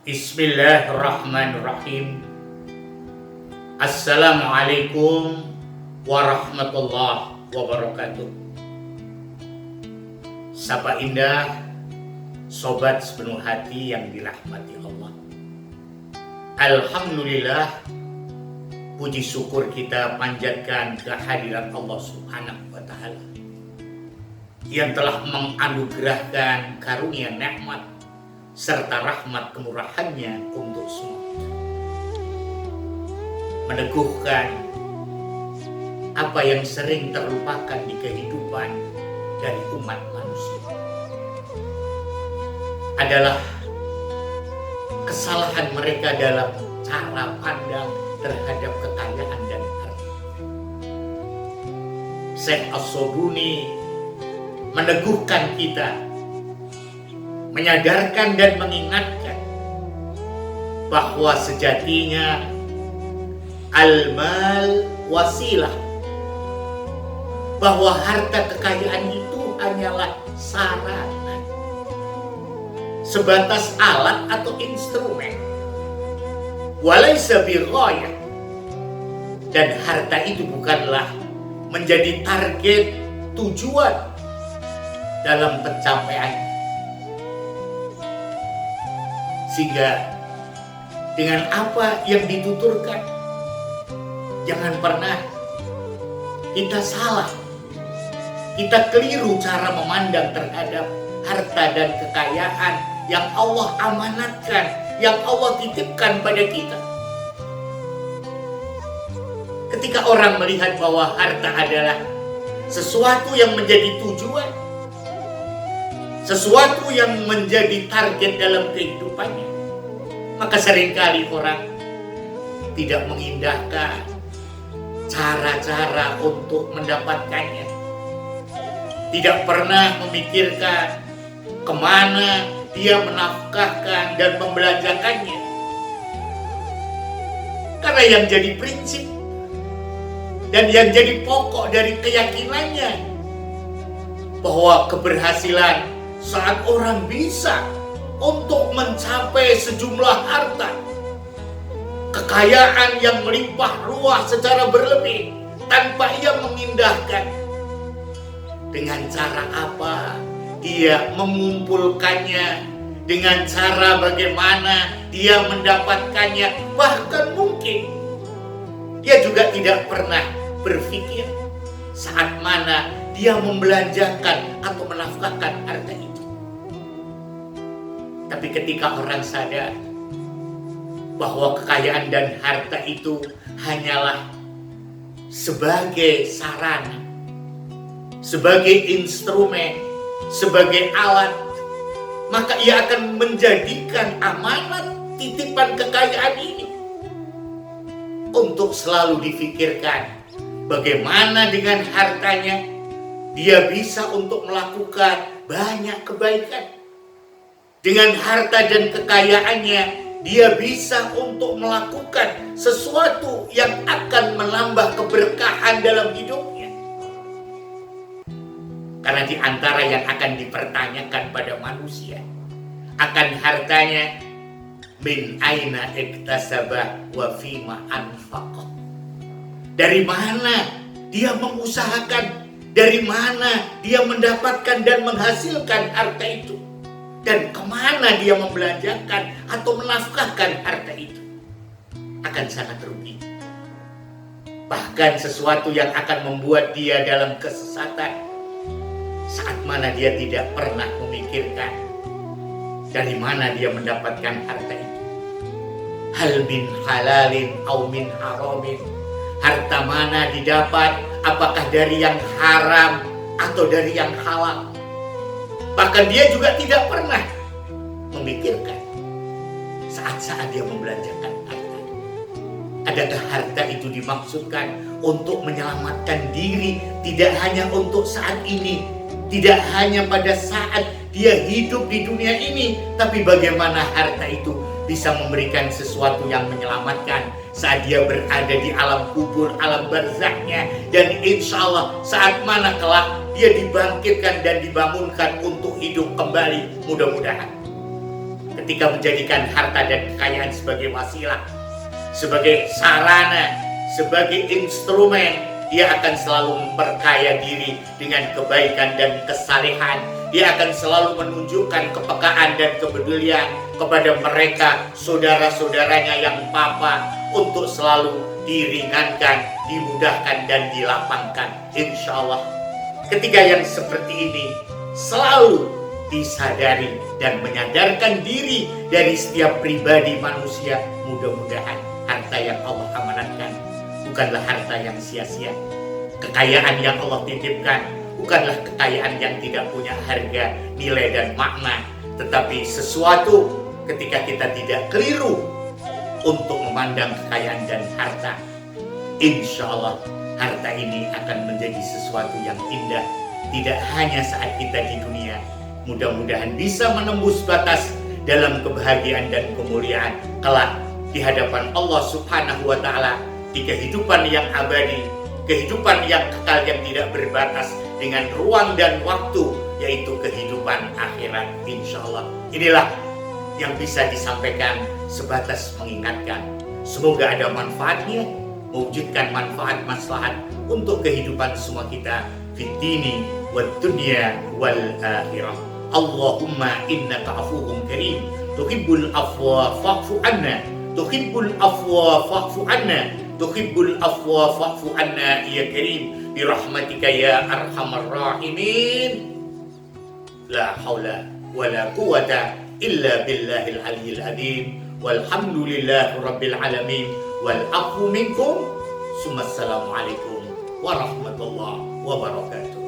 Bismillahirrahmanirrahim. Assalamualaikum warahmatullahi wabarakatuh. Sapa indah, sobat sepenuh hati yang dirahmati Allah. Alhamdulillah, puji syukur kita panjatkan kehadiran Allah Subhanahu wa Ta'ala yang telah menganugerahkan karunia nikmat serta rahmat kemurahannya untuk semua, meneguhkan apa yang sering terlupakan di kehidupan dari umat manusia adalah kesalahan mereka dalam cara pandang terhadap kekayaan dan harta. Syekh As-Sobuni meneguhkan kita, menyadarkan dan mengingatkan bahwa sejatinya al-mal wasilah, bahwa harta kekayaan itu hanyalah sarana, sebatas alat atau instrumen, walaysa bighayah, dan harta itu bukanlah menjadi target tujuan dalam pencapaian. Sehingga dengan apa yang dituturkan, jangan pernah kita salah, kita keliru cara memandang terhadap harta dan kekayaan yang Allah amanatkan, yang Allah titipkan pada kita. Ketika orang melihat bahwa harta adalah sesuatu yang menjadi tujuan, sesuatu yang menjadi target dalam kehidupannya, maka seringkali orang tidak mengindahkan cara-cara untuk mendapatkannya, tidak pernah memikirkan kemana dia menafkahkan dan membelanjakannya. Karena yang jadi prinsip dan yang jadi pokok dari keyakinannya bahwa keberhasilan saat orang bisa untuk mencapai sejumlah harta, kekayaan yang melimpah ruah secara berlebih tanpa ia mengindahkan dengan cara apa dia mengumpulkannya, dengan cara bagaimana dia mendapatkannya, bahkan mungkin dia juga tidak pernah berpikir saat mana dia membelanjakan atau menafkahkan harta itu. Tapi ketika orang sadar bahwa kekayaan dan harta itu hanyalah sebagai sarana, sebagai instrumen, sebagai alat, maka ia akan menjadikan amanat titipan kekayaan ini untuk selalu difikirkan bagaimana dengan hartanya dia bisa untuk melakukan banyak kebaikan. Dengan harta dan kekayaannya, dia bisa untuk melakukan sesuatu yang akan menambah keberkahan dalam hidupnya. Karena di antara yang akan dipertanyakan pada manusia akan hartanya, min aina iktasaba wa fima anfaqah. Dari mana dia mengusahakan, dari mana dia mendapatkan dan menghasilkan harta itu, dan kemana dia membelanjakan atau menafkahkan harta itu, akan sangat rugi. Bahkan sesuatu yang akan membuat dia dalam kesesatan saat mana dia tidak pernah memikirkan dari mana dia mendapatkan harta itu. Hal min halalin au min haramin, harta mana didapat, apakah dari yang haram atau dari yang halal. Bahkan dia juga tidak pernah memikirkan saat-saat dia membelanjakan harta. Adakah harta itu dimaksudkan untuk menyelamatkan diri, tidak hanya untuk saat ini, tidak hanya pada saat dia hidup di dunia ini, tapi bagaimana harta itu bisa memberikan sesuatu yang menyelamatkan saat dia berada di alam kubur, alam barzaknya, dan insya Allah saat mana kelak dia dibangkitkan dan dibangunkan untuk hidup kembali, mudah-mudahan. ketika menjadikan harta dan kekayaan sebagai wasilah, sebagai sarana, sebagai instrumen, dia akan selalu memperkaya diri dengan kebaikan dan kesalehan. Dia akan selalu menunjukkan kepekaan dan kepedulian kepada mereka, saudara-saudaranya yang papa, untuk selalu diringankan, dimudahkan, dan dilapangkan. Insya Allah, ketika yang seperti ini selalu disadari dan menyadarkan diri dari setiap pribadi manusia, mudah-mudahan harta yang Allah amanatkan bukanlah harta yang sia-sia. Kekayaan yang Allah titipkan bukanlah kekayaan yang tidak punya harga, nilai, dan makna, tetapi sesuatu ketika kita tidak keliru untuk memandang kekayaan dan harta, insya Allah harta ini akan menjadi sesuatu yang indah, tidak hanya saat kita di dunia, mudah-mudahan bisa menembus batas dalam kebahagiaan dan kemuliaan kelak di hadapan Allah Subhanahu wa Ta'ala, di kehidupan yang abadi, kehidupan yang kekal yang tidak berbatas dengan ruang dan waktu, yaitu kehidupan akhirat. Insya Allah inilah yang bisa disampaikan sebatas mengingatkan. Semoga ada manfaatnya, mewujudkan manfaat maslahat untuk kehidupan semua kita fid dini wad dunya wal akhirah. Allahumma innaka afuwwun karim tuhibbul afwa fa'fu anna, tuhibbul afwa fa'fu anna, tuhibbul afwa fa'fu anna ya karim, birahmatika ya arhamar rahimin. La haula wala quwwata illa billahil aliyyil azim, walhamdulillahi rabbil alamin, wal afu minkum. Assalamualaikum warahmatullahi wabarakatuh.